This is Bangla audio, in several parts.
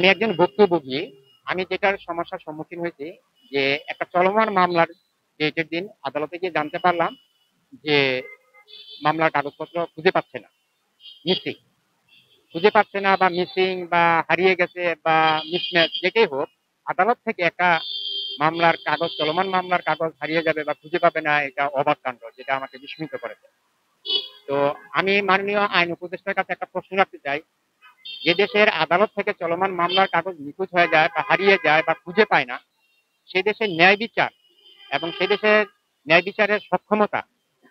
আমি একজন ভুক্তভোগী। আমি যেটার সমস্যার সম্মুখীন হয়েছি যে একটা চলমান মামলার ডেটের দিন আদালতে গিয়ে জানতে পারলাম যে মামলার কাগজপত্র খুঁজে পাচ্ছে না, মিসিং। খুঁজে পাচ্ছে না বা মিসিং বা হারিয়ে গেছে বা মিসম্যাচ যেটাই হোক, আদালত থেকে একটা মামলার কাগজ, চলমান মামলার কাগজ হারিয়ে যাবে বা খুঁজে পাবে না, এটা অবাক কাণ্ড, যেটা আমাকে বিস্মিত করেছে। তো আমি মাননীয় আইন উপদেষ্টার কাছে একটা প্রশ্ন রাখতে চাই, যে দেশের আদালত থেকে চলমান মামলার কাগজ নিখোঁজ হয়ে যায় বা হারিয়ে যায় বা খুঁজে পায় না, সে দেশের ন্যায় বিচার এবং সে দেশের ন্যায় বিচারের সক্ষমতা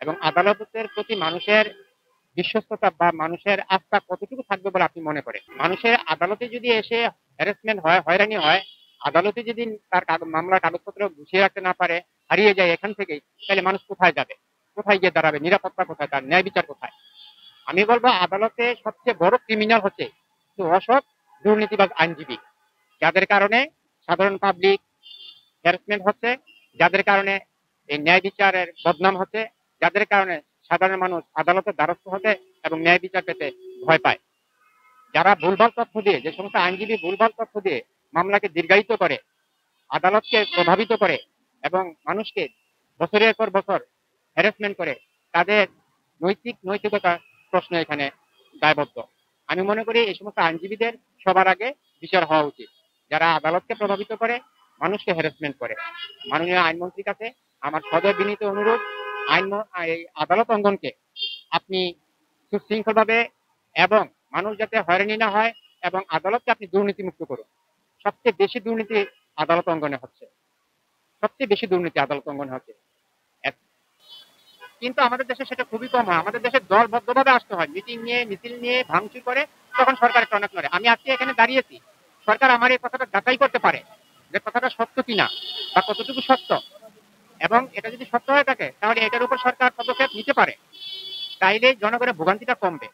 এবং আদালতের প্রতি মানুষের বিশ্বস্ততা বা মানুষের আস্থা কতটুকু থাকবে বলে আপনি মনে করেন? মানুষের আদালতে যদি এসে হ্যারাসমেন্ট হয়, হয়রানি হয়, আদালতে যদি তার মামলার কাগজপত্র গুছিয়ে রাখতে না পারে, হারিয়ে যায় এখান থেকেই, তাহলে মানুষ কোথায় যাবে? কোথায় গিয়ে দাঁড়াবে? নিরাপত্তা কোথায়? তার ন্যায় বিচার কোথায়? আমি বলবো আদালতে সবচেয়ে বড় ক্রিমিনাল হচ্ছে অসৎ দুর্নীতিবাজ আইনজীবী, যাদের কারণে সাধারণ পাবলিক হ্যারাসমেন্ট হচ্ছে, যাদের কারণে এই ন্যায় বিচারের বদনাম হচ্ছে, যাদের কারণে সাধারণ মানুষ আদালতের দ্বারস্থ হতে এবং ন্যায় বিচার পেতে ভয় পায়। যারা ভুলভাল তথ্য দিয়ে, যে সমস্ত আইনজীবী ভুলভাল তথ্য দিয়ে মামলাকে দীর্ঘায়িত করে, আদালতকে প্রভাবিত করে এবং মানুষকে বছরের পর বছর হ্যারাসমেন্ট করে, তাদের নৈতিকতা প্রশ্ন এখানে দায়বদ্ধ। আমি মনে করি এই সমস্ত আইনজীবীদের সবার আগে বিচার হওয়া উচিত, যারা আদালতকে প্রভাবিত করে, মানুষকে হ্যারাসমেন্ট করে। মাননীয় আইনমন্ত্রীর কাছে আমার সদয় বিনীত অনুরোধ, এই আদালত অঙ্গনকে আপনি সুশৃঙ্খলভাবে এবং মানুষ যাতে হয়রানি না হয় এবং আদালতকে আপনি দুর্নীতিমুক্ত করুন। সবচেয়ে বেশি দুর্নীতি আদালত অঙ্গনে হচ্ছে, সবচেয়ে বেশি দুর্নীতি আদালত অঙ্গনে হচ্ছে। কিন্তু আমাদের দেশে সেটা খুবই কম হয়। আমাদের দেশে দলবদ্ধভাবে আসতে হয়, মিটিং নিয়ে, মিছিল নিয়ে, ভাঙচুর করে, তখন সরকার একটা অনেক নড়ে। আমি আজকে এখানে দাঁড়িয়েছি, সরকার আমার এই কথাটা যাচাই করতে পারে যে কথাটা সত্য কিনা বা কতটুকু সত্য, এবং এটা যদি সত্য হয়ে থাকে তাহলে এটার উপর সরকার পদক্ষেপ নিতে পারে, তাইলে জনগণের ভোগান্তিটা কমবে।